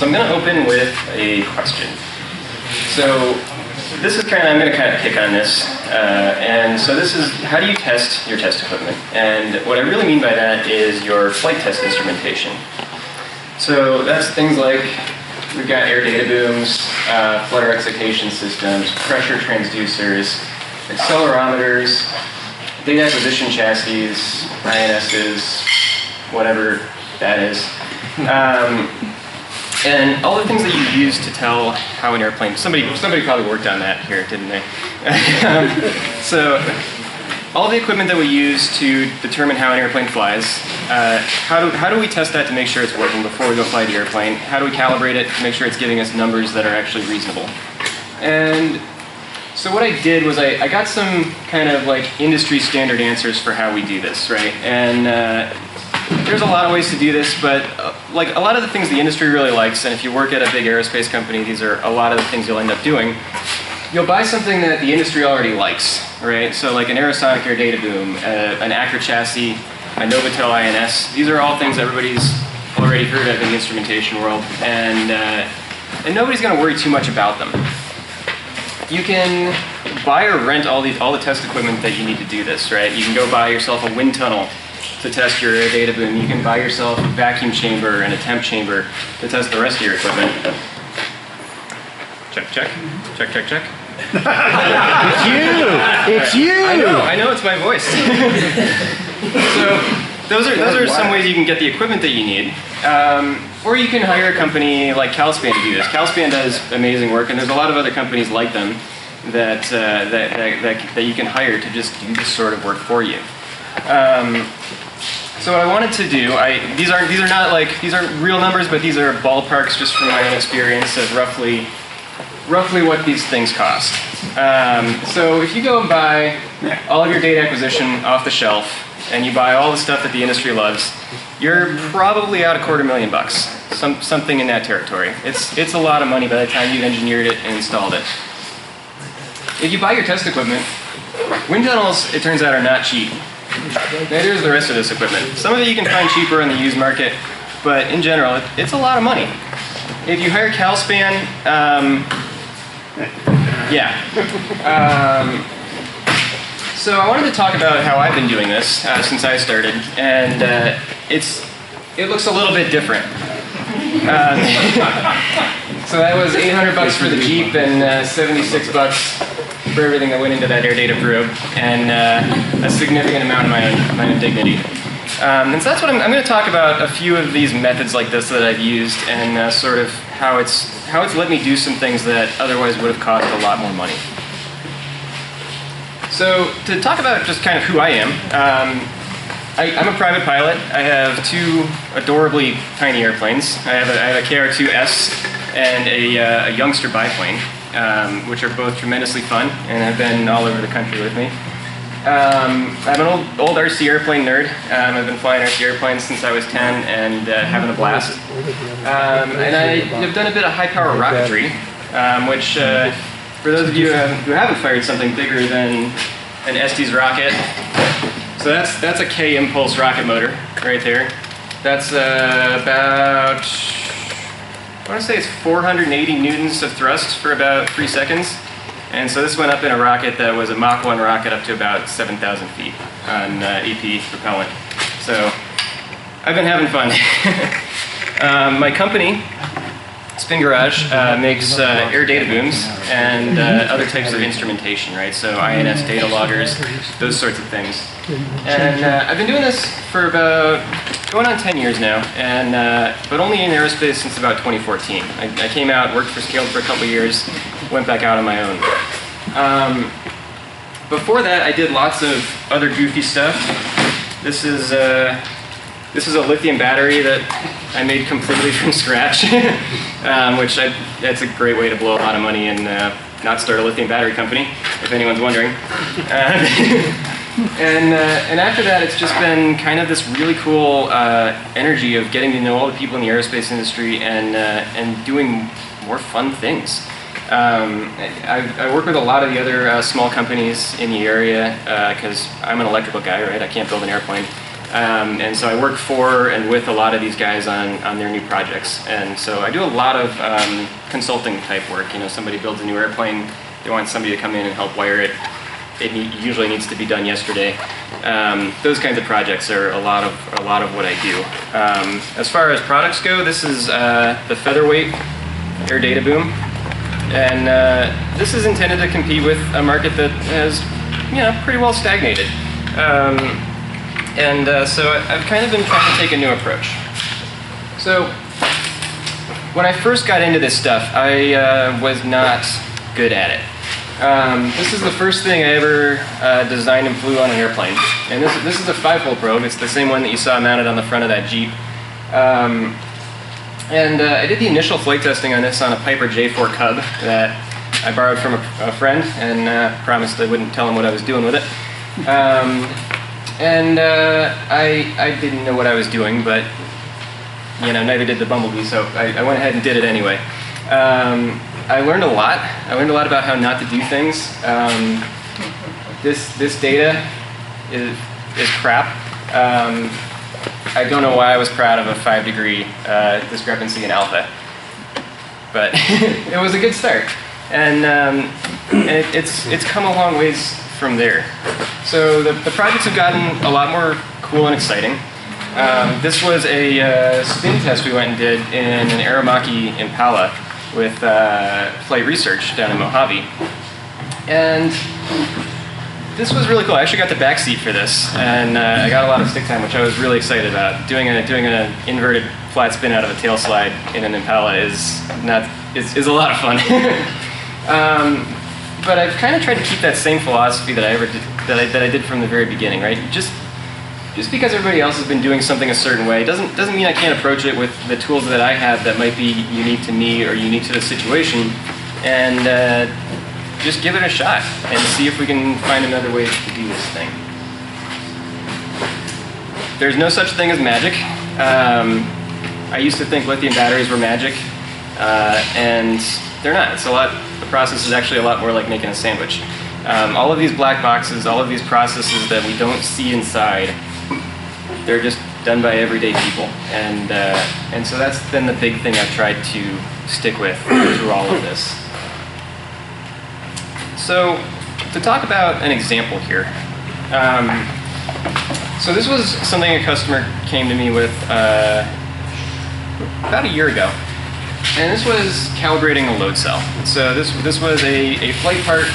So I'm going to open with a question. So this is I'm going to kind of pick on this. And so this is, how do you test your test equipment? And what I really mean by that is your flight test instrumentation. So that's things like, we've got air data booms, flutter excitation systems, pressure transducers, accelerometers, data acquisition chassis, INSs, whatever that is. And all the things that you use to tell how an airplane, somebody probably worked on that here, didn't they? So all the equipment that we use to determine how an airplane flies, how do we test that to make sure it's working before we go fly the airplane? How do we calibrate it to make sure it's giving us numbers that are actually reasonable? And so what I did was I got some kind of like industry standard answers for how we do this, right? And there's a lot of ways to do this, but like a lot of the things the industry really likes, and if you work at a big aerospace company, these are a lot of the things you'll end up doing. You'll buy something that the industry already likes, right? So like an aerosonic air data boom, an Acro chassis, a Novotel INS. These are all things everybody's already heard of in the instrumentation world, and nobody's going to worry too much about them. You can buy or rent all the test equipment that you need to do this, right? You can go buy yourself a wind tunnel to test your air data boom. You can buy yourself a vacuum chamber and a temp chamber to test the rest of your equipment. Check, check, check, check, check. It's you! It's you! I know, it's my voice. So those are some ways you can get the equipment that you need. Or you can hire a company like Calspan to do this. Calspan does amazing work, and there's a lot of other companies like them that you can hire to just do this sort of work for you. So what I wanted to do, these aren't real numbers, but these are ballparks just from my own experience of roughly what these things cost. So if you go and buy all of your data acquisition off the shelf, and you buy all the stuff that the industry loves, you're probably out $250,000, something in that territory. It's a lot of money by the time you've engineered it and installed it. If you buy your test equipment, wind tunnels, it turns out, are not cheap. Neither is the rest of this equipment. Some of it you can find cheaper in the used market, but in general, it's a lot of money. If you hire Calspan, so I wanted to talk about how I've been doing this since I started, and it looks a little bit different. So that was $800 for the Jeep and $76 for everything that went into that air data probe, and a significant amount of my own dignity. And so that's what I'm going to talk about, a few of these methods like this that I've used, and sort of how it's let me do some things that otherwise would have cost a lot more money. So to talk about just kind of who I am, I'm a private pilot. I have two adorably tiny airplanes. I have a KR-2S and a youngster biplane, which are both tremendously fun and have been all over the country with me. I'm an old RC airplane nerd. I've been flying RC airplanes since I was 10 and having a blast. And I've done a bit of high-power rocketry, which, for those of you who haven't fired something bigger than an Estes rocket, so that's a K-impulse rocket motor right there. That's about, I want to say it's 480 newtons of thrust for about 3 seconds. And so this went up in a rocket that was a Mach 1 rocket up to about 7,000 feet on EP propellant. So I've been having fun. My company, Spin Garage, makes air data booms and other types of instrumentation, right? So INS data loggers, those sorts of things. And I've been doing this for about going on 10 years now, and but only in aerospace since about 2014. I came out, worked for Scaled for a couple years, went back out on my own. Before that, I did lots of other goofy stuff. This is a lithium battery that I made completely from scratch, which that's a great way to blow a lot of money and not start a lithium battery company, if anyone's wondering. And after that, it's just been kind of this really cool energy of getting to know all the people in the aerospace industry and doing more fun things. I work with a lot of the other small companies in the area because I'm an electrical guy, right? I can't build an airplane. And so I work for and with a lot of these guys on their new projects. And so I do a lot of consulting type work. You know, somebody builds a new airplane, they want somebody to come in and help wire it. It usually needs to be done yesterday. Those kinds of projects are a lot of what I do. As far as products go, this is the Featherweight Air Data Boom. And this is intended to compete with a market that has, you know, pretty well stagnated. So I've kind of been trying to take a new approach. So when I first got into this stuff, I was not good at it. This is the first thing I ever designed and flew on an airplane. And this is a 5-hole probe. It's the same one that you saw mounted on the front of that Jeep. I did the initial flight testing on this on a Piper J4 Cub that I borrowed from a friend and promised I wouldn't tell him what I was doing with it. I didn't know what I was doing, but you know, neither did the Bumblebee, so I went ahead and did it anyway. I learned a lot. I learned a lot about how not to do things. This data is crap. I don't know why I was proud of a 5-degree discrepancy in alpha, but it was a good start. And it's come a long ways from there. So the projects have gotten a lot more cool and exciting. This was a spin test we went and did in an Aramaki Impala with Flight Research down in Mojave. And this was really cool. I actually got the back seat for this, and I got a lot of stick time, which I was really excited about. Doing an inverted flat spin out of a tail slide in an Impala is a lot of fun. But I've kind of tried to keep that same philosophy that I did from the very beginning, right? Just because everybody else has been doing something a certain way doesn't mean I can't approach it with the tools that I have that might be unique to me or unique to the situation, and just give it a shot and see if we can find another way to do this thing. There's no such thing as magic. I used to think lithium batteries were magic, and they're not. The process is actually a lot more like making a sandwich. All of these black boxes, all of these processes that we don't see inside, they're just done by everyday people. And so that's been the big thing I've tried to stick with through all of this. So to talk about an example here. So this was something a customer came to me with about a year ago. And this was calibrating a load cell. So this was a flight part.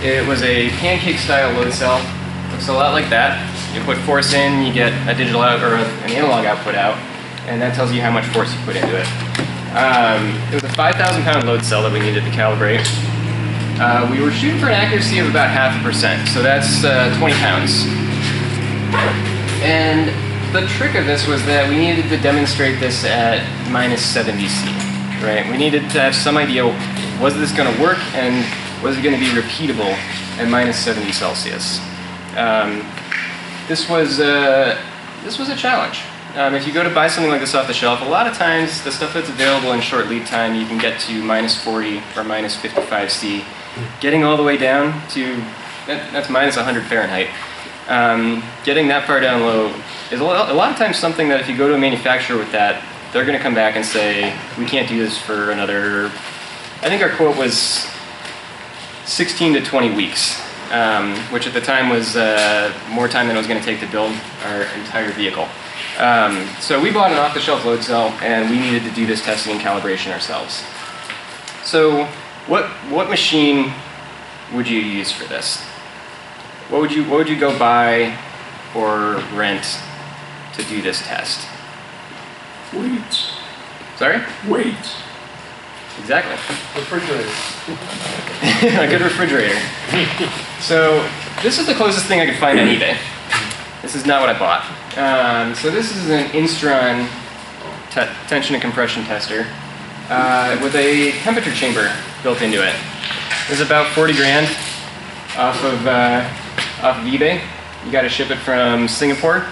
It was a pancake style load cell. Looks a lot like that. You put force in, you get a digital out or an analog output out, and that tells you how much force you put into it. It was a 5,000 pound load cell that we needed to calibrate. We were shooting for an accuracy of about 0.5%, so that's 20 pounds. And the trick of this was that we needed to demonstrate this at -70°C, right? We needed to have some idea, was this going to work, and was it going to be repeatable at -70°C? This was a challenge. If you go to buy something like this off the shelf, a lot of times the stuff that's available in short lead time, you can get to -40 or -55°C. Getting all the way down to, that's -100 Fahrenheit. Getting that far down low is a lot of times something that if you go to a manufacturer with that, they're going to come back and say, we can't do this for another, I think our quote was 16 to 20 weeks. Which at the time was more time than it was going to take to build our entire vehicle. So we bought an off-the-shelf load cell, and we needed to do this testing and calibration ourselves. So what machine would you use for this? What would you go buy or rent to do this test? Weights. Sorry? Weights. Exactly. Refrigerator. A good refrigerator. So this is the closest thing I could find on eBay. This is not what I bought. So this is an Instrumentation tension and compression tester with a temperature chamber built into it. It's about 40 grand off of eBay. You got to ship it from Singapore,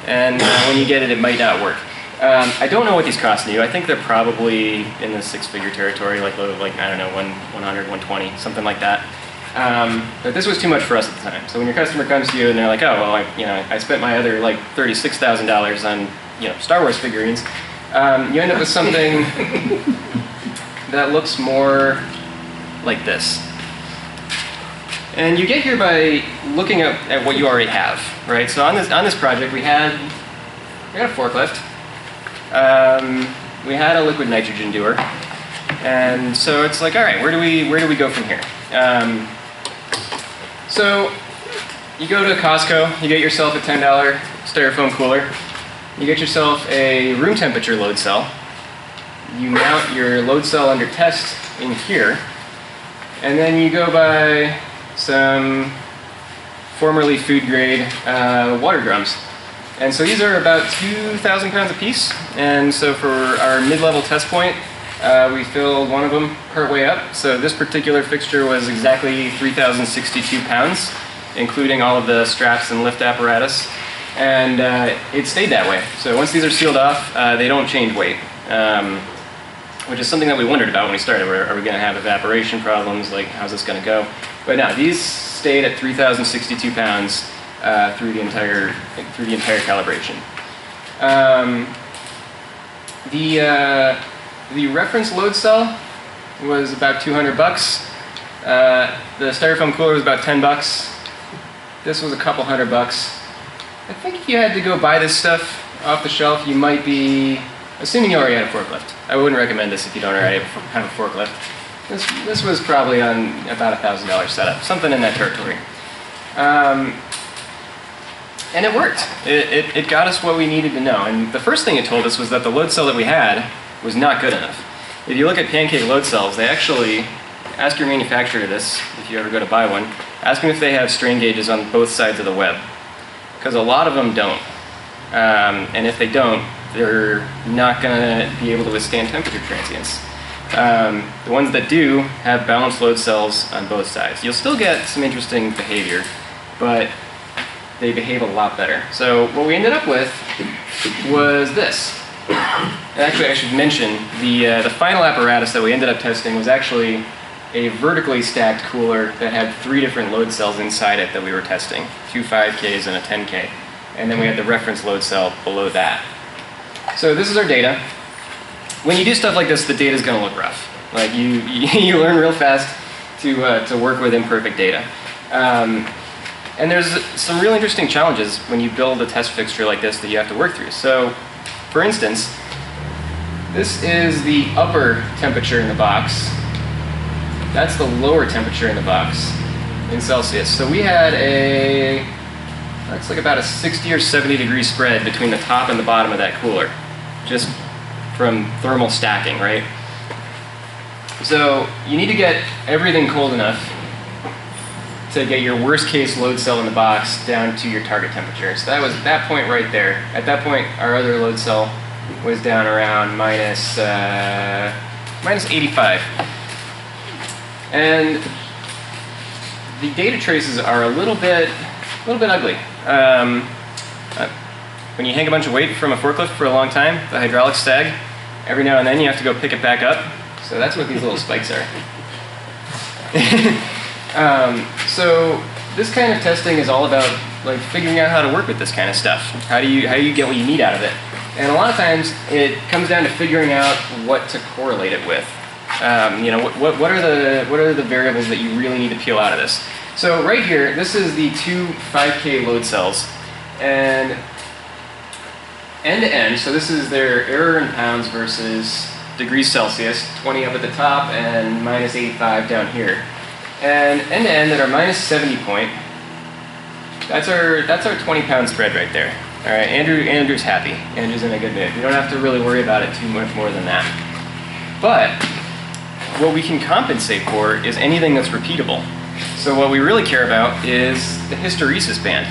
and when you get it, it might not work. I don't know what these cost new. I think they're probably in the 6-figure territory, like I don't know, 100, 120, something like that. But this was too much for us at the time. So when your customer comes to you and they're like, oh, well, I spent my other like $36,000 on Star Wars figurines, you end up with something that looks more like this. And you get here by looking at what you already have, right? So on this project, we had a forklift, we had a liquid nitrogen doer, and so it's like, all right, where do we go from here? So you go to Costco, you get yourself a $10 styrofoam cooler, you get yourself a room temperature load cell, you mount your load cell under test in here, and then you go buy some formerly food grade water drums. And so these are about 2,000 pounds a piece, and so for our mid-level test point, we filled one of them partway up. So this particular fixture was exactly 3,062 pounds, including all of the straps and lift apparatus. And it stayed that way. So once these are sealed off, they don't change weight, which is something that we wondered about when we started. Are we going to have evaporation problems? Like, how's this going to go? But no, these stayed at 3,062 pounds through the entire calibration. The reference load cell was about 200 bucks. The styrofoam cooler was about 10 bucks. This was a couple $100. I think if you had to go buy this stuff off the shelf, you might be, assuming you already had a forklift. I wouldn't recommend this if you don't already have a forklift. This was probably on about $1,000 setup, something in that territory. And it worked. It got us what we needed to know. And the first thing it told us was that the load cell that we had was not good enough. If you look at pancake load cells, they actually, ask your manufacturer this, if you ever go to buy one, ask them if they have strain gauges on both sides of the web. Because a lot of them don't. And if they don't, they're not going to be able to withstand temperature transients. The ones that do have balanced load cells on both sides. You'll still get some interesting behavior, but they behave a lot better. So what we ended up with was this. And actually, I should mention, the final apparatus that we ended up testing was actually a vertically stacked cooler that had 3 different load cells inside it that we were testing. 2 5Ks and a 10K. And then we had the reference load cell below that. So this is our data. When you do stuff like this, the data is going to look rough. Like you learn real fast to work with imperfect data. And there's some real interesting challenges when you build a test fixture like this that you have to work through. So, for instance, this is the upper temperature in the box. That's the lower temperature in the box in Celsius. So we had that's like about a 60 or 70 degree spread between the top and the bottom of that cooler, just from thermal stacking, right? So you need to get everything cold enough to get your worst case load cell in the box down to your target temperature. So that was that point right there. At that point, our other load cell was down around minus 85. And the data traces are a little bit ugly. When you hang a bunch of weight from a forklift for a long time, the hydraulics sag. Every now and then you have to go pick it back up. So that's what these little spikes are. So this kind of testing is all about like figuring out how to work with this kind of stuff. How do you get what you need out of it? And a lot of times it comes down to figuring out what to correlate it with. What are the variables that you really need to peel out of this? So right here, this is the 2 5K load cells, and end to end. So this is their error in pounds versus degrees Celsius, 20 up at the top and minus 85 down here. And end to end at our minus 70 point, that's our 20-pound spread right there. All right, Andrew's happy. Andrew's in a good mood. We don't have to really worry about it too much more than that. But what we can compensate for is anything that's repeatable. So what we really care about is the hysteresis band.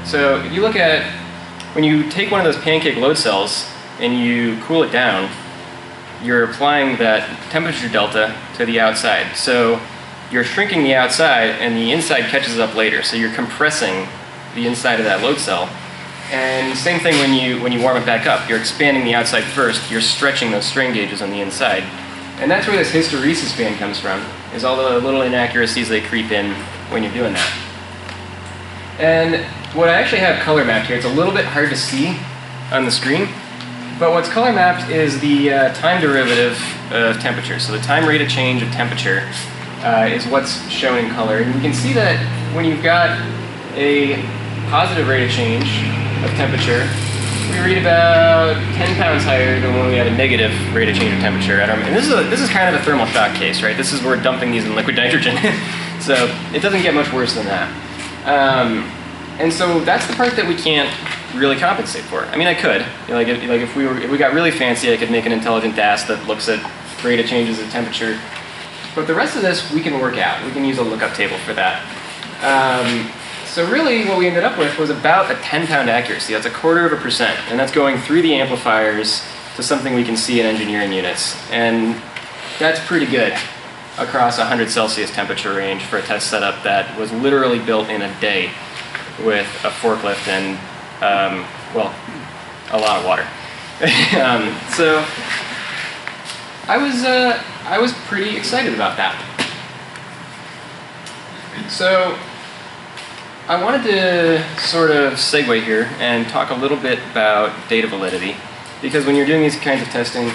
So if you look at, when you take one of those pancake load cells and you cool it down, you're applying that temperature delta to the outside. So you're shrinking the outside and the inside catches up later. So you're compressing the inside of that load cell. And same thing when you warm it back up. You're expanding the outside first, you're stretching those strain gauges on the inside. And that's where this hysteresis band comes from, is all the little inaccuracies they creep in when you're doing that. And what I actually have color mapped here, it's a little bit hard to see on the screen, but what's color mapped is the time derivative of temperature. So the time rate of change of temperature is what's shown in color. And you can see that when you've got a positive rate of change of temperature, we read about 10 pounds higher than when we had a negative rate of change of temperature. And this is kind of a thermal shock case, right? This is where we're dumping these in liquid nitrogen. So it doesn't get much worse than that. And so that's the part that we can't really compensate for. I mean, I could. If we got really fancy, I could make an intelligent DAS that looks at rate of changes of temperature. But the rest of this we can work out. We can use a lookup table for that. So really what we ended up with was about a 10-pound accuracy. That's 1/4%. And that's going through the amplifiers to something we can see in engineering units. And that's pretty good across 100 Celsius temperature range for a test setup that was literally built in a day with a forklift and, well, a lot of water. So I was pretty excited about that. So I wanted to sort of segue here and talk a little bit about data validity, because when you're doing these kinds of testing,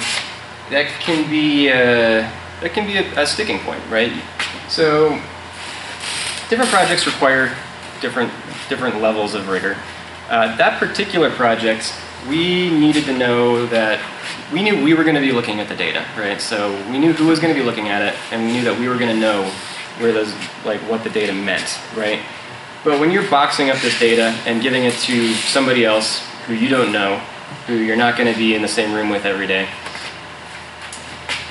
that can be a sticking point, right? So different projects require different levels of rigor. That particular project, we needed to know that we knew we were going to be looking at the data, right? So we knew who was going to be looking at it, and we knew that we were going to know where those, what the data meant, right? But when you're boxing up this data and giving it to somebody else who you don't know, who you're not going to be in the same room with every day,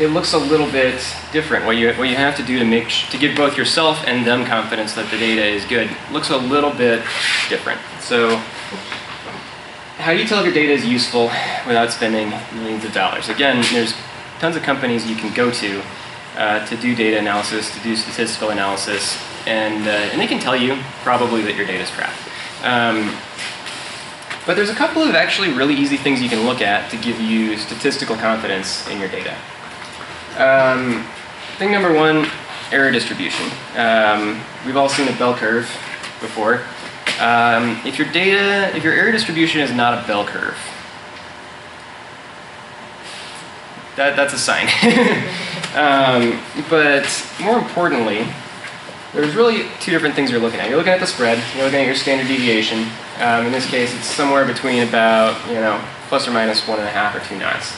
it looks a little bit different. What you have to do to give both yourself and them confidence that the data is good looks a little bit different. So how do you tell if your data is useful without spending millions of dollars? Again, there's tons of companies you can go to do data analysis, to do statistical analysis, and they can tell you probably that your data is crap. But there's a couple of actually really easy things you can look at to give you statistical confidence in your data. Thing number one, error distribution. We've all seen a bell curve before. If your error distribution is not a bell curve, that's a sign. But more importantly, there's really two different things you're looking at. You're looking at the spread, you're looking at your standard deviation. In this case, it's somewhere between about, plus or minus 1.5 or 2 knots.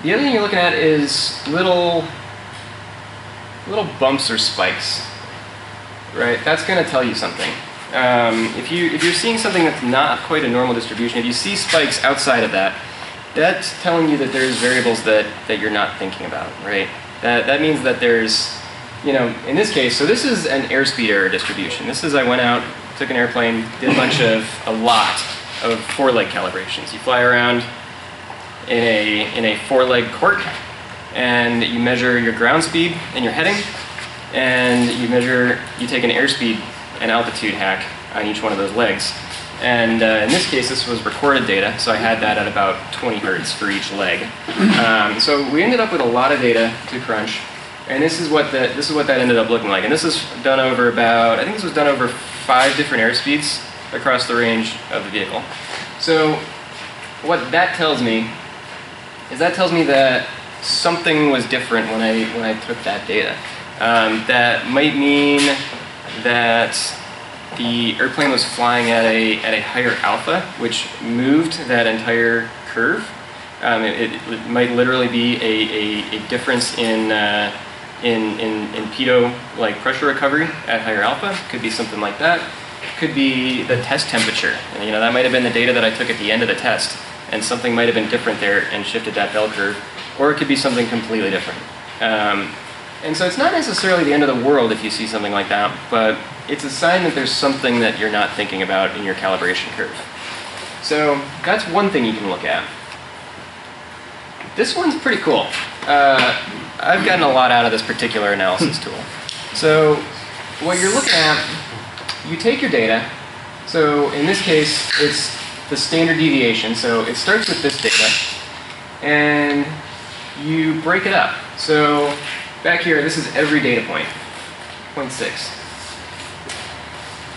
The other thing you're looking at is little bumps or spikes, right? That's going to tell you something. If you're seeing something that's not quite a normal distribution, if you see spikes outside of that, that's telling you that there's variables that you're not thinking about, right? That means that there's, in this case, so this is an airspeed error distribution. This is, I went out, took an airplane, did a lot of 4-leg calibrations. You fly around in a 4-leg court, and you measure your ground speed and your heading, and you take an airspeed and altitude hack on each one of those legs. And in this case, this was recorded data, so I had that at about 20 hertz for each leg. So we ended up with a lot of data to crunch, and this is what that ended up looking like. And this is done over I think this was done over 5 different airspeeds across the range of the vehicle. So what that tells me is that something was different when I took that data. That might mean that the airplane was flying at a higher alpha, which moved that entire curve. It might literally be a difference in pitot, like pressure recovery at higher alpha. Could be something like that. Could be the test temperature. And, that might have been the data that I took at the end of the test, and something might have been different there and shifted that bell curve. Or it could be something completely different. And so it's not necessarily the end of the world if you see something like that, but it's a sign that there's something that you're not thinking about in your calibration curve. So that's one thing you can look at. This one's pretty cool. I've gotten a lot out of this particular analysis tool. So what you're looking at, you take your data. So in this case, it's the standard deviation. So it starts with this data. and you break it up. So back here, this is every data point, 0.6.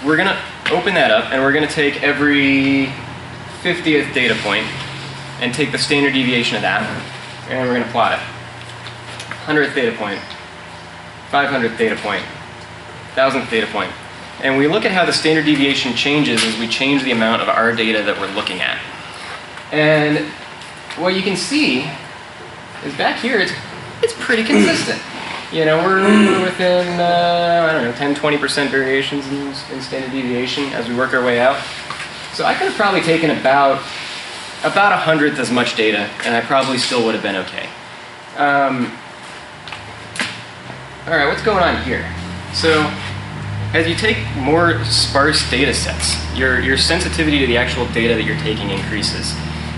We're going to open that up, and we're going to take every 50th data point and take the standard deviation of that, and we're going to plot it. 100th data point, 500th data point, 1000th data point. And we look at how the standard deviation changes as we change the amount of our data that we're looking at. And what you can see is back here, it's pretty consistent. You know, we're within, I don't know, 10-20% variations in standard deviation as we work our way out. So I could have probably taken about 100th as much data, and I probably still would have been okay. All right, what's going on here? So as you take more sparse data sets, your sensitivity to the actual data that you're taking increases.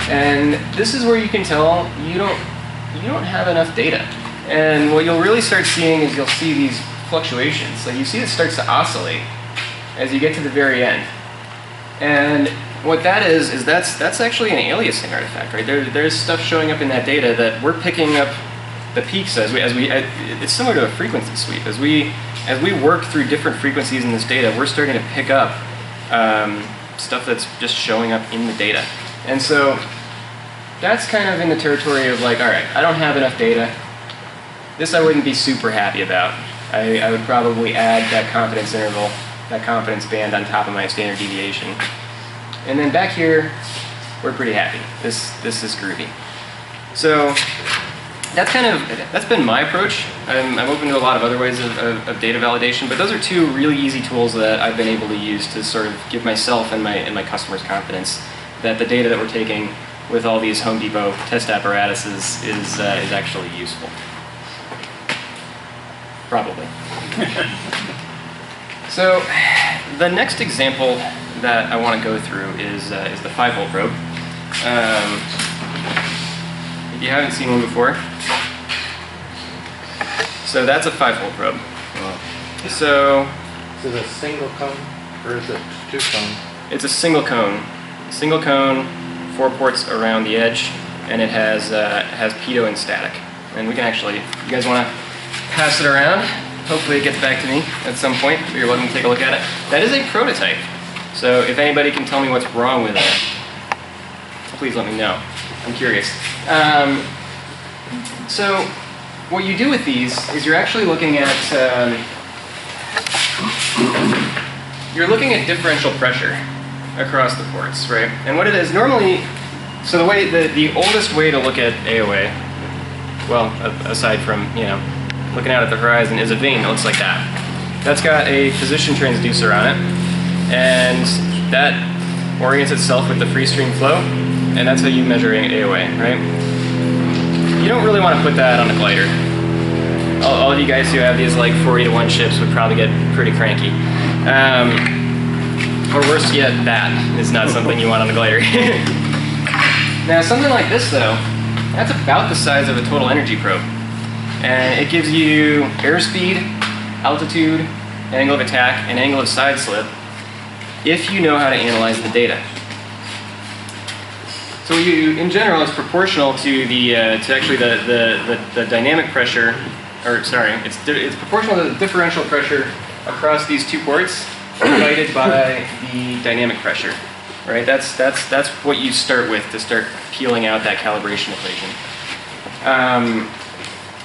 And this is where you can tell you don't have enough data. And what you'll really start seeing is you'll see these fluctuations. Like you see it starts to oscillate as you get to the very end. And what that is that's actually an aliasing artifact, right? There's stuff showing up in that data that we're picking up the peaks it's similar to a frequency sweep. As we work through different frequencies in this data, we're starting to pick up stuff that's just showing up in the data. And so that's kind of in the territory of like, all right, I don't have enough data. This I wouldn't be super happy about. I would probably add that confidence interval, that confidence band on top of my standard deviation. And then back here, we're pretty happy. This is groovy. So that's been my approach. I'm open to a lot of other ways of data validation, but those are two really easy tools that I've been able to use to sort of give myself and my customers confidence that the data that we're taking with all these Home Depot test apparatuses is actually useful. Probably. So the next example that I want to go through is the 5-hole probe. If you haven't seen one before, so that's a 5-hole probe. Wow. So Is it a single cone or is it 2 cone? it's a single cone, 4 ports around the edge, and it has pitot and static. And we can actually, you guys want to pass it around? Hopefully it gets back to me at some point. You're welcome to take a look at it. That is a prototype. So if anybody can tell me what's wrong with it, please let me know. I'm curious. So what you do with these is you're actually looking at differential pressure across the ports, right? And what it is normally, so the oldest way to look at AOA, well, aside from looking out at the horizon, is a vane that looks like that. That's got a position transducer on it, and that orients itself with the free stream flow, and that's how you measure AOA, right? You don't really want to put that on a glider. All of you guys who have these like 40-to-1 ships would probably get pretty cranky. Or worse yet, that is not something you want on a glider. Now something like this though, that's about the size of a total energy probe. And it gives you airspeed, altitude, angle of attack, and angle of side slip if you know how to analyze the data. So in general, it's proportional to the dynamic pressure, or sorry, it's proportional to the differential pressure across these 2 ports divided by the dynamic pressure, right? That's what you start with to start peeling out that calibration equation.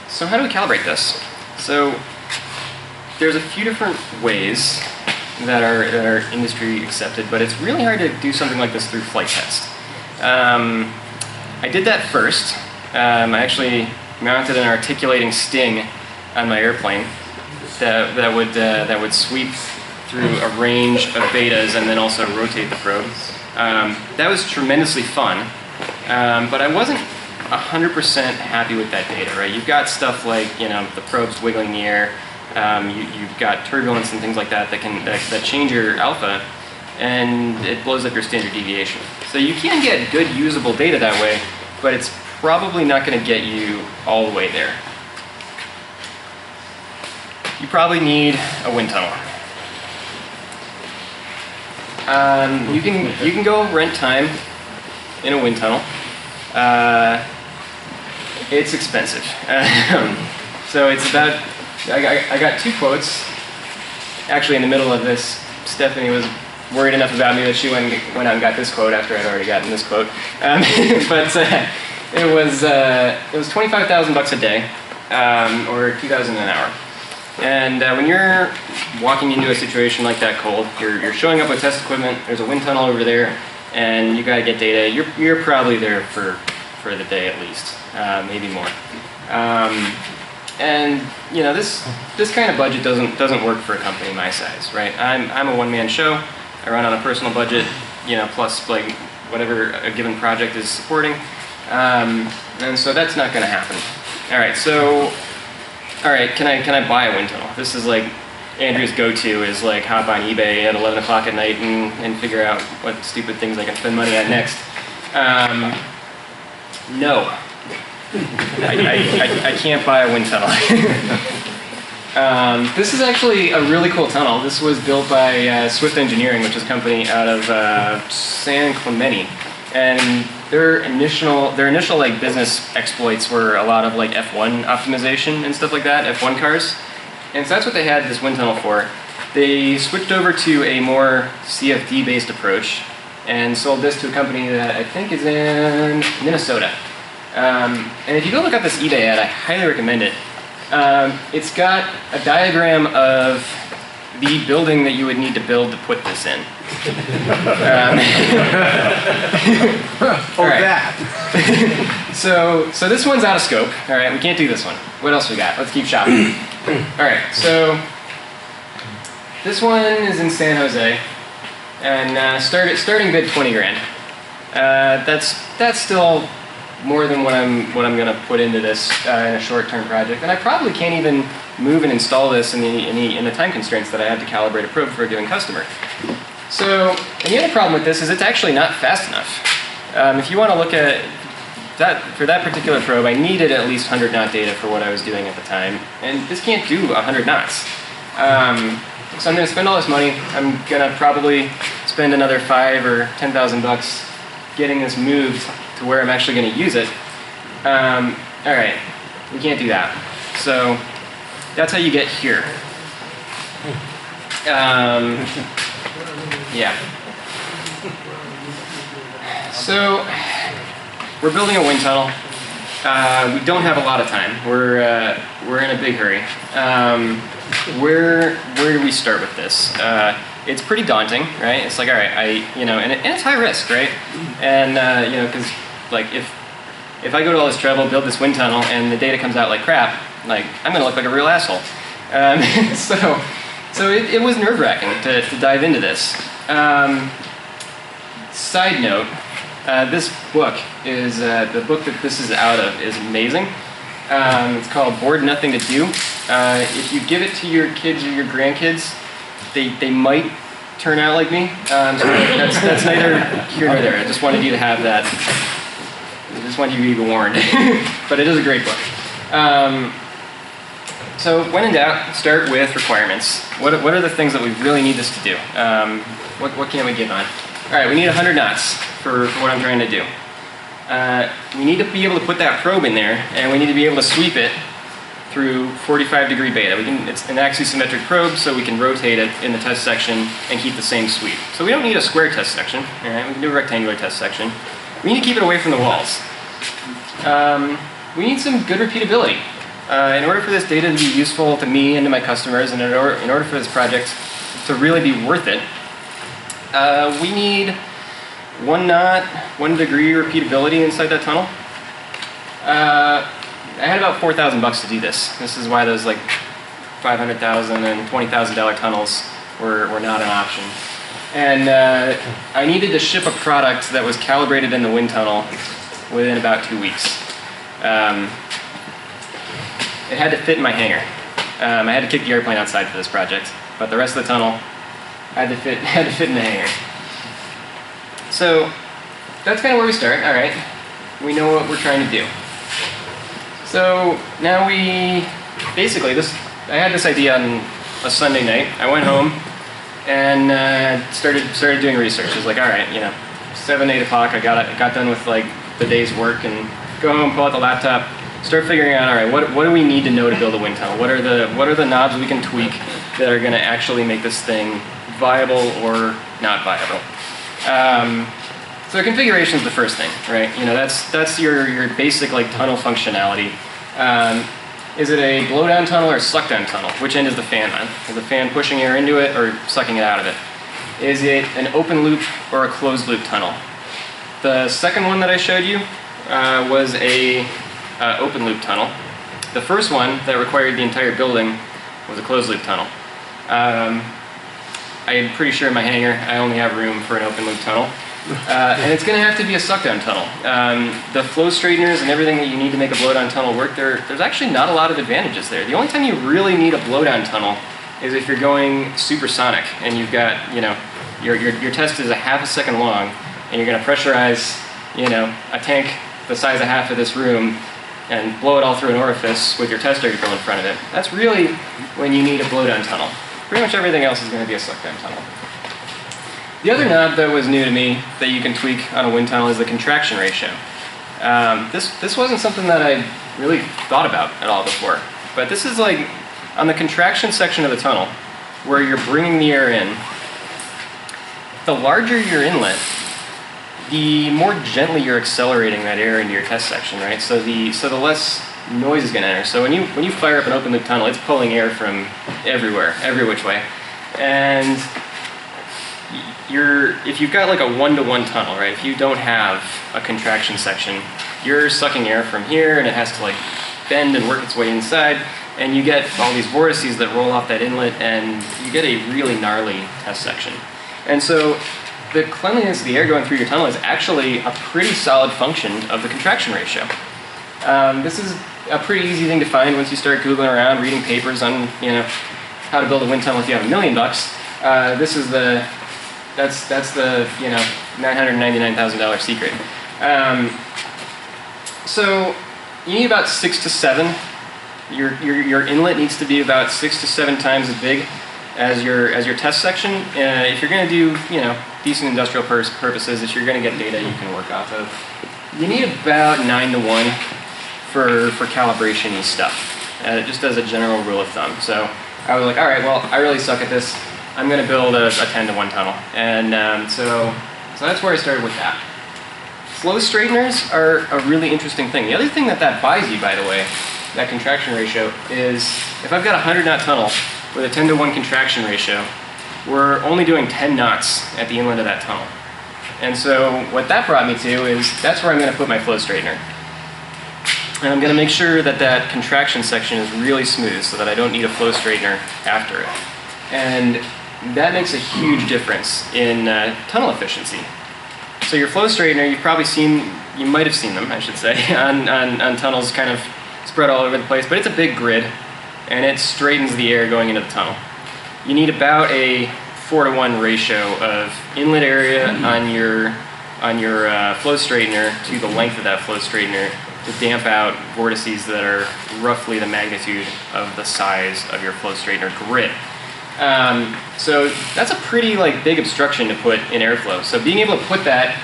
So how do we calibrate this? So there's a few different ways that are industry accepted, but it's really hard to do something like this through flight test. I did that first. I actually mounted an articulating sting on my airplane that would sweep through a range of betas and then also rotate the probe. That was tremendously fun, but I wasn't 100% happy with that data, right? You've got stuff like, the probe's wiggling in the air, you've got turbulence and things like that that change your alpha, and it blows up your standard deviation. So you can get good usable data that way, but it's probably not going to get you all the way there. You probably need a wind tunnel. You can go rent time in a wind tunnel. It's expensive. So it's about, I got 2 quotes. Actually, in the middle of this, Stephanie was worried enough about me that she went out and got this quote after I'd already gotten this quote. But it was $25,000 a day, or $2,000 an hour. And when you're walking into a situation like that cold, you're showing up with test equipment, there's a wind tunnel over there, and you gotta get data. You're probably there for the day at least, maybe more. And you know, this kind of budget doesn't work for a company my size, right? I'm a one-man show. I run on a personal budget, you know, plus like whatever a given project is supporting, and so that's not going to happen. All right, so can I buy a wind tunnel? This is like Andrew's go-to is like hop on eBay at 11 o'clock at night and figure out what stupid things I can spend money on next. No. I can't buy a wind tunnel. This is actually a really cool tunnel. This was built by Swift Engineering, which is a company out of San Clemente, and their initial like business exploits were a lot of like F1 optimization and stuff like that, F1 cars, and so that's what they had this wind tunnel for. They switched over to a more CFD-based approach and sold this to a company that I think is in Minnesota. And if you go look up this eBay ad, I highly recommend it. It's got a diagram of the building that you would need to build to put this in. Right. That. So this one's out of scope. All right, we can't do this one. What else we got? Let's keep shopping. All right, so this one is in San Jose, and starting bid 20 grand. That's still more than what I'm going to put into this in a short-term project, and I probably can't even move and install this in the time constraints that I have to calibrate a probe for a given customer. So, and the other problem with this is it's actually not fast enough. If you want to look at that for that particular probe, I needed at least 100 knot data for what I was doing at the time, and this can't do 100 knots. So I'm going to spend all this money. I'm going to probably spend another $5,000 or $10,000 getting this moved to where I'm actually going to use it. All right, we can't do that. So that's how you get here. Yeah. So we're building a wind tunnel. We don't have a lot of time. We're in a big hurry. Where do we start with this? It's pretty daunting, right? It's like, all right, and it's high risk, right? And because like if I go to all this trouble, build this wind tunnel, and the data comes out like crap, like I'm gonna look like a real asshole. So it was nerve-wracking to dive into this. Side note, this book is the book that this is out of is amazing. It's called Bored Nothing to Do. If you give it to your kids or your grandkids, they might turn out like me. So that's neither here nor there. I just wanted you to have that. I just wanted you to be warned. But it is a great book. So when in doubt, start with requirements. What are the things that we really need this to do? What can we give on? All right, we need 100 knots for what I'm trying to do. We need to be able to put that probe in there, and we need to be able to sweep it through 45-degree beta. It's an axisymmetric probe, so we can rotate it in the test section and keep the same sweep. So we don't need a square test section. All right, we can do a rectangular test section. We need to keep it away from the walls. We need some good repeatability. In order for this data to be useful to me and to my customers, and in order for this project to really be worth it, we need 1 knot, 1 degree repeatability inside that tunnel. I had about $4,000 to do this. This is why those like $500,000 and $20,000 tunnels were not an option. And I needed to ship a product that was calibrated in the wind tunnel within about 2 weeks. It had to fit in my hangar. I had to kick the airplane outside for this project, but the rest of the tunnel had to fit in the hangar. So that's kind of where we start. All right, we know what we're trying to do. So now basically I had this idea on a Sunday night. I went home and started doing research. It was like, all right, 7, 8 o'clock. I got done with like the day's work and go home, pull out the laptop, start figuring out, all right, what do we need to know to build a wind tunnel? What are the knobs we can tweak that are going to actually make this thing viable or not viable? So configuration is the first thing, right? You know, that's your basic like tunnel functionality. Is it a blowdown tunnel or a suckdown tunnel? Which end is the fan on? Is the fan pushing air into it or sucking it out of it? Is it an open loop or a closed loop tunnel? The second one that I showed you was a open loop tunnel. The first one that required the entire building was a closed loop tunnel. I'm pretty sure in my hangar I only have room for an open loop tunnel. And it's going to have to be a suckdown tunnel. The flow straighteners and everything that you need to make a blowdown tunnel work, there's actually not a lot of advantages there. The only time you really need a blowdown tunnel is if you're going supersonic and you've got, you know, your test is a half a second long and you're going to pressurize, you know, a tank the size of half of this room and blow it all through an orifice with your test article in front of it. That's really when you need a blowdown tunnel. Pretty much everything else is going to be a suckdown tunnel. The other knob that was new to me that you can tweak on a wind tunnel is the contraction ratio. This wasn't something that I really thought about at all before, but this is like on the contraction section of the tunnel where you're bringing the air in. The larger your inlet, the more gently you're accelerating that air into your test section, right? So the less noise is going to enter. So when you fire up an open loop tunnel, it's pulling air from everywhere, every which way, and if you've got like a 1-to-1 tunnel, right? If you don't have a contraction section, you're sucking air from here, and it has to like bend and work its way inside, and you get all these vortices that roll off that inlet, and you get a really gnarly test section. And so the cleanliness of the air going through your tunnel is actually a pretty solid function of the contraction ratio. This is a pretty easy thing to find once you start Googling around, reading papers on, you know, how to build a wind tunnel if you have $1 million. This is that's the, you know, $999,000 secret. So you need about 6 to 7. Your inlet needs to be about 6 to 7 times as big as your test section. If you're going to do, you know, decent industrial purposes, if you're going to get data you can work off of, you need about 9-to-1 for calibration-y stuff, just as a general rule of thumb. So I was like, all right, well, I really suck at this. I'm going to build a 10-to-1 tunnel. And so that's where I started with that. Flow straighteners are a really interesting thing. The other thing that buys you, by the way, that contraction ratio, is if I've got a 100-knot tunnel with a 10-to-1 contraction ratio, we're only doing 10 knots at the inlet of that tunnel. And so what that brought me to is that's where I'm going to put my flow straightener. And I'm going to make sure that contraction section is really smooth so that I don't need a flow straightener after it. And that makes a huge difference in tunnel efficiency. So your flow straightener, you might have seen them, I should say, on tunnels kind of spread all over the place, but it's a big grid, and it straightens the air going into the tunnel. You need about a 4-to-1 ratio of inlet area on your flow straightener to the length of that flow straightener to damp out vortices that are roughly the magnitude of the size of your flow straightener grid. So that's a pretty big obstruction to put in airflow. So being able to put that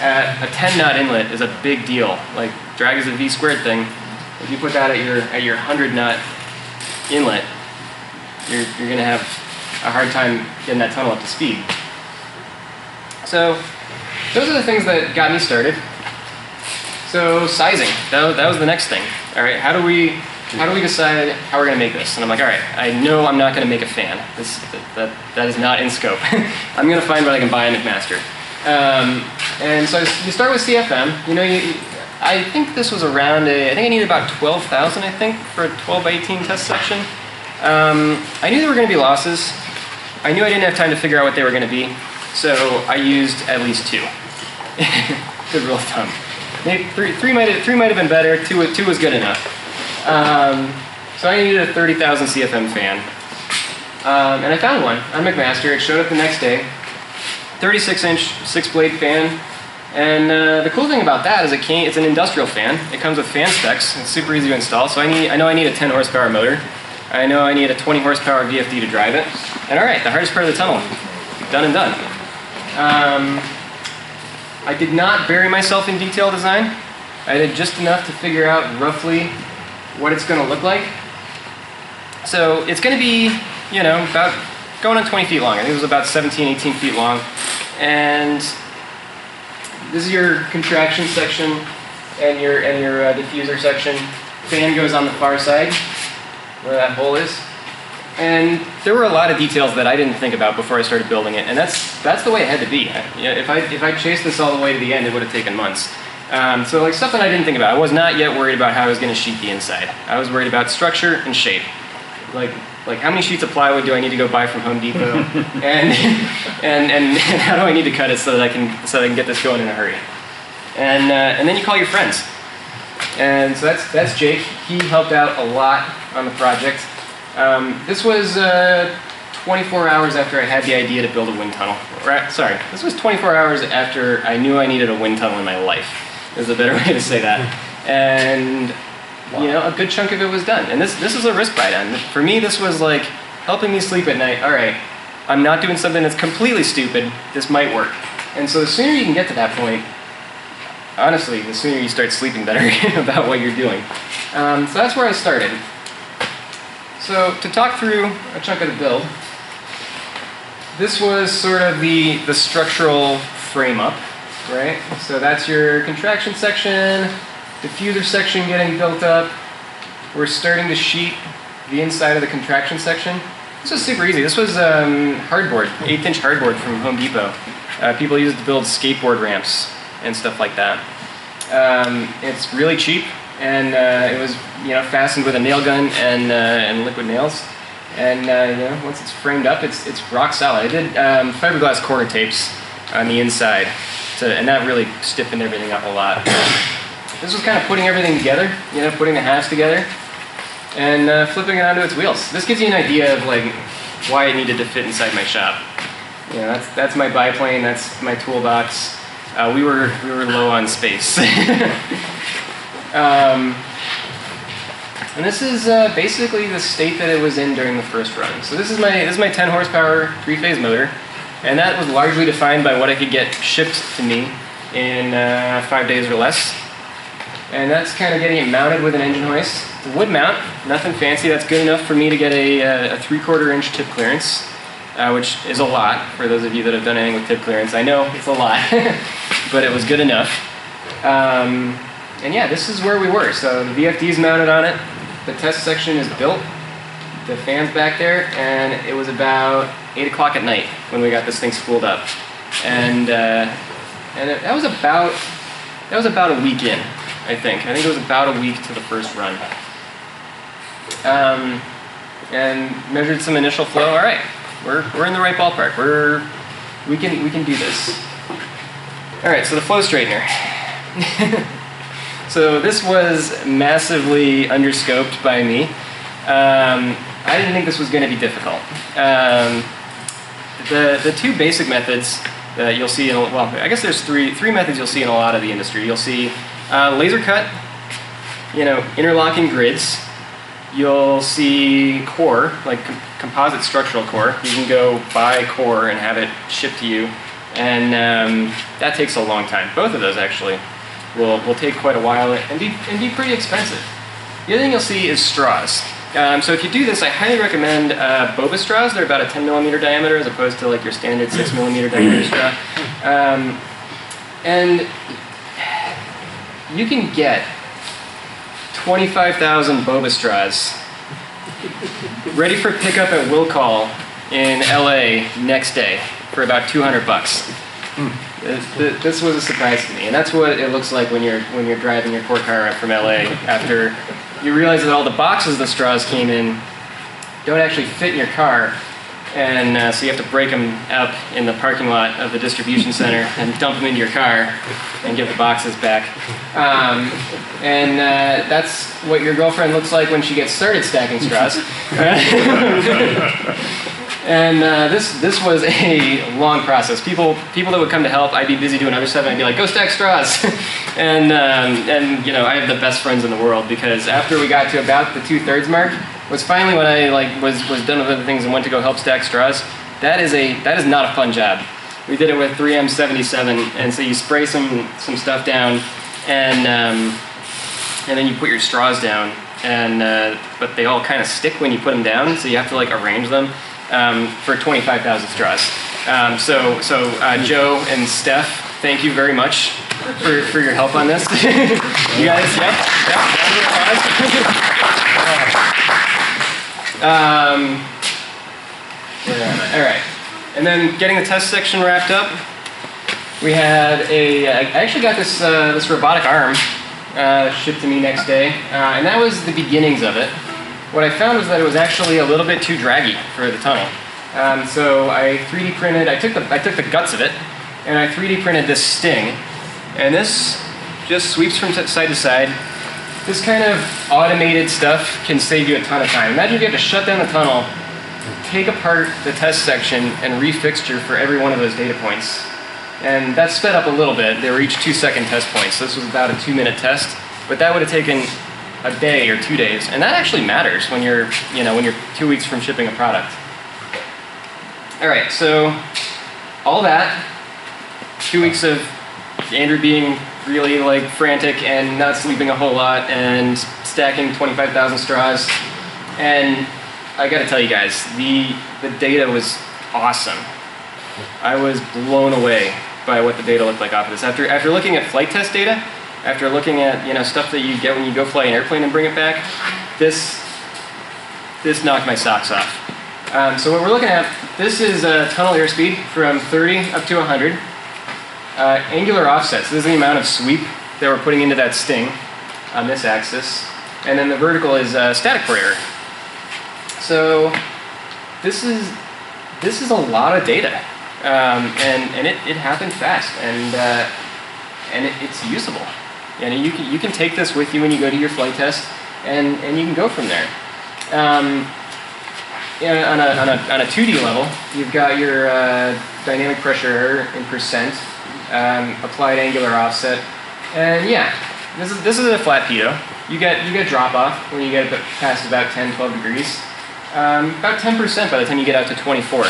at a 10-knot inlet is a big deal. Like drag is a v-squared thing. If you put that at your 100-knot inlet, you're going to have a hard time getting that tunnel up to speed. So those are the things that got me started. So sizing, that was the next thing. All right, how do we decide how we're going to make this? And I'm like, all right, I know I'm not going to make a fan. That is not in scope. I'm going to find what I can buy in McMaster. And so you start with CFM. You know, I think this was around I think I needed about 12,000, I think, for a 12 by 18 test section. I knew there were going to be losses. I knew I didn't have time to figure out what they were going to be, so I used at least 2. Good rule of thumb. Maybe three might have been better. Two was good enough. So I needed a 30,000 CFM fan, and I found one on McMaster. It showed up the next day. 36-inch 6-blade fan. And the cool thing about that is it's an industrial fan. It comes with fan specs. It's super easy to install. So I know I need a 10 horsepower motor. I know I need a 20 horsepower VFD to drive it. And all right, the hardest part of the tunnel, done and done. I did not bury myself in detail design. I did just enough to figure out roughly what it's going to look like. So it's going to be, you know, about going on 20 feet long. I think it was about 17, 18 feet long. And this is your contraction section and your diffuser section. Fan goes on the far side where that hole is. And there were a lot of details that I didn't think about before I started building it, and that's the way it had to be. If I chased this all the way to the end, it would have taken months. So like stuff that I didn't think about. I was not yet worried about how I was going to sheet the inside. I was worried about structure and shape. Like how many sheets of plywood do I need to go buy from Home Depot, and how do I need to cut it so that I can get this going in a hurry. And then you call your friends. And so that's Jake. He helped out a lot on the project. This was 24 hours after I had the idea to build a wind tunnel. Sorry, this was 24 hours after I knew I needed a wind tunnel in my life. Is a better way to say that. And you know, a good chunk of it was done. And this was a risk buy down. For me, this was like helping me sleep at night. All right, I'm not doing something that's completely stupid. This might work. And so the sooner you can get to that point, honestly, the sooner you start sleeping better about what you're doing. So that's where I started. So to talk through a chunk of the build, this was sort of the structural frame up, right? So that's your contraction section, diffuser section getting built up. We're starting to sheet the inside of the contraction section. This was super easy. This was hardboard, 1/8" hardboard from Home Depot. People use it to build skateboard ramps and stuff like that. It's really cheap. And it was, you know, fastened with a nail gun and liquid nails. And you know, once it's framed up, it's rock solid. I did fiberglass corner tapes on the inside, and that really stiffened everything up a lot. This was kind of putting everything together, you know, putting the halves together, and flipping it onto its wheels. This gives you an idea of like why it needed to fit inside my shop. You know, that's my biplane. That's my toolbox. We were low on space. And this is basically the state that it was in during the first run. So this is my 10 horsepower 3-phase motor, and that was largely defined by what I could get shipped to me in 5 days or less. And that's kind of getting it mounted with an engine hoist. It's a wood mount, nothing fancy. That's good enough for me to get a 3/4 inch tip clearance, which is a lot for those of you that have done anything with tip clearance. I know it's a lot, but it was good enough. And yeah, this is where we were. So the VFD is mounted on it. The test section is built. The fan's back there, and it was about 8 o'clock at night when we got this thing spooled up. And that was about a week in, I think. I think it was about a week to the first run. And measured some initial flow. All right, we're in the right ballpark. We can do this. All right, so the flow straightener. So this was massively underscoped by me. I didn't think this was going to be difficult. The two basic methods that you'll see, well, I guess there's three methods you'll see in a lot of the industry. You'll see laser cut, you know, interlocking grids. You'll see core, like composite structural core. You can go buy core and have it shipped to you, and that takes a long time. Both of those actually will take quite a while and be pretty expensive. The other thing you'll see is straws. So if you do this, I highly recommend boba straws. They're about a 10 millimeter diameter as opposed to like your standard 6 millimeter diameter straw. And you can get 25,000 boba straws ready for pickup at will call in LA next day for about 200 bucks. This was a surprise to me, and that's what it looks like when you're driving your poor car up from LA after you realize that all the boxes the straws came in don't actually fit in your car, and so you have to break them up in the parking lot of the distribution center and dump them into your car and give the boxes back. And that's what your girlfriend looks like when she gets started stacking straws. And this was a long process. People that would come to help, I'd be busy doing other stuff, and I'd be like, go stack straws. and you know, I have the best friends in the world, because after we got to about the 2/3 mark, was finally when I was done with other things and went to go help stack straws. That is not a fun job. We did it with 3M77, and so you spray some stuff down, and then you put your straws down, but they all kind of stick when you put them down, so you have to like arrange them for 25,000 straws. So Joe and Steph, thank you very much for your help on this. You guys, all right, and then getting the test section wrapped up. We had I actually got this robotic arm shipped to me next day, and that was the beginnings of it. What I found was that it was actually a little bit too draggy for the tunnel. So I 3D printed. I took the guts of it, and I 3D printed this sting, and this just sweeps from side to side. This kind of automated stuff can save you a ton of time. Imagine if you had to shut down the tunnel, take apart the test section, and refixture for every one of those data points. And that's sped up a little bit. They were each 2-second test points. This was about a 2-minute test, but that would have taken a day or 2 days. And that actually matters when you're 2 weeks from shipping a product. All right, so all that, 2 weeks of Andrew being really like frantic and not sleeping a whole lot and stacking 25,000 straws. And I gotta tell you guys, the data was awesome. I was blown away by what the data looked like off of this. After looking at flight test data, after looking at stuff that you get when you go fly an airplane and bring it back, this knocked my socks off. So what we're looking at, this is tunnel airspeed from 30 up to 100. Angular offsets, this is the amount of sweep that we're putting into that sting on this axis. And then the vertical is static port error. So this is a lot of data. And it happened fast, and it's usable. And you can take this with you when you go to your flight test, and you can go from there. On a 2D level, you've got your dynamic pressure error in percent, applied angular offset, and yeah, this is a flat pitot. You get drop off when you get past about 10-12 degrees, about 10% by the time you get out to 24.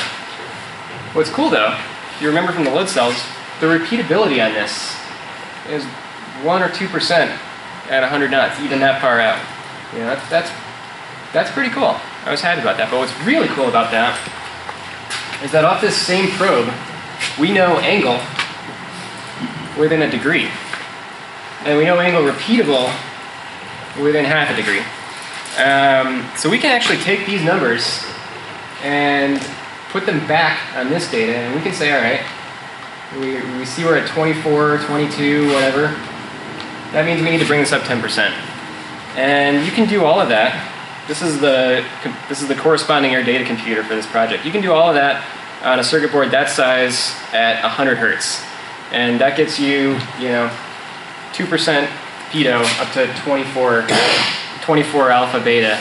What's cool though, if you remember from the load cells, the repeatability on this is 1 or 2% at 100 knots, even that far out. That's pretty cool. I was happy about that. But what's really cool about that is that off this same probe, we know angle within a degree. And we know angle repeatable within half a degree. So we can actually take these numbers and put them back on this data, and we can say, all right, we see we're at 24, 22, whatever. That means we need to bring this up 10%. And you can do all of that. This is the corresponding air data computer for this project. You can do all of that on a circuit board that size at 100 hertz. And that gets you, 2% pitot up to 24 alpha beta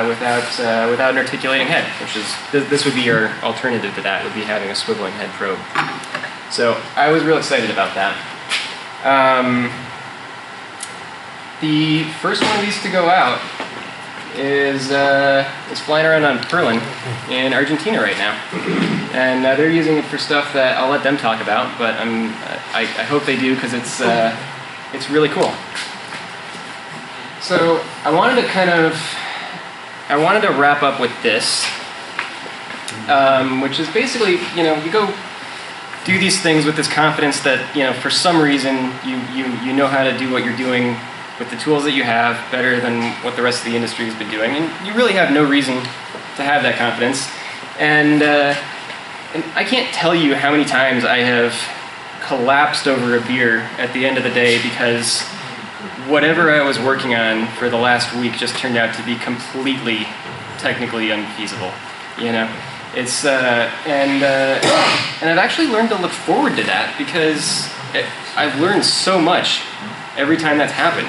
without an articulating head, which is, this would be your alternative to that, would be having a swiveling head probe. So I was real excited about that. The first one of these to go out is flying around on Perlin in Argentina right now. And they're using it for stuff that I'll let them talk about, but I hope they do, because it's really cool. So I wanted to wrap up with this, which is basically, you go do these things with this confidence that, for some reason you know how to do what you're doing with the tools that you have better than what the rest of the industry has been doing, and you really have no reason to have that confidence. And I can't tell you how many times I have collapsed over a beer at the end of the day because whatever I was working on for the last week just turned out to be completely technically unfeasible. It's and I've actually learned to look forward to that, because I've learned so much every time that's happened.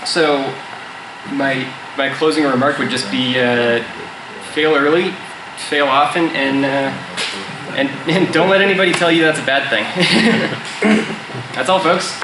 So my closing remark would just be fail early, fail often, and don't let anybody tell you that's a bad thing. That's all, folks.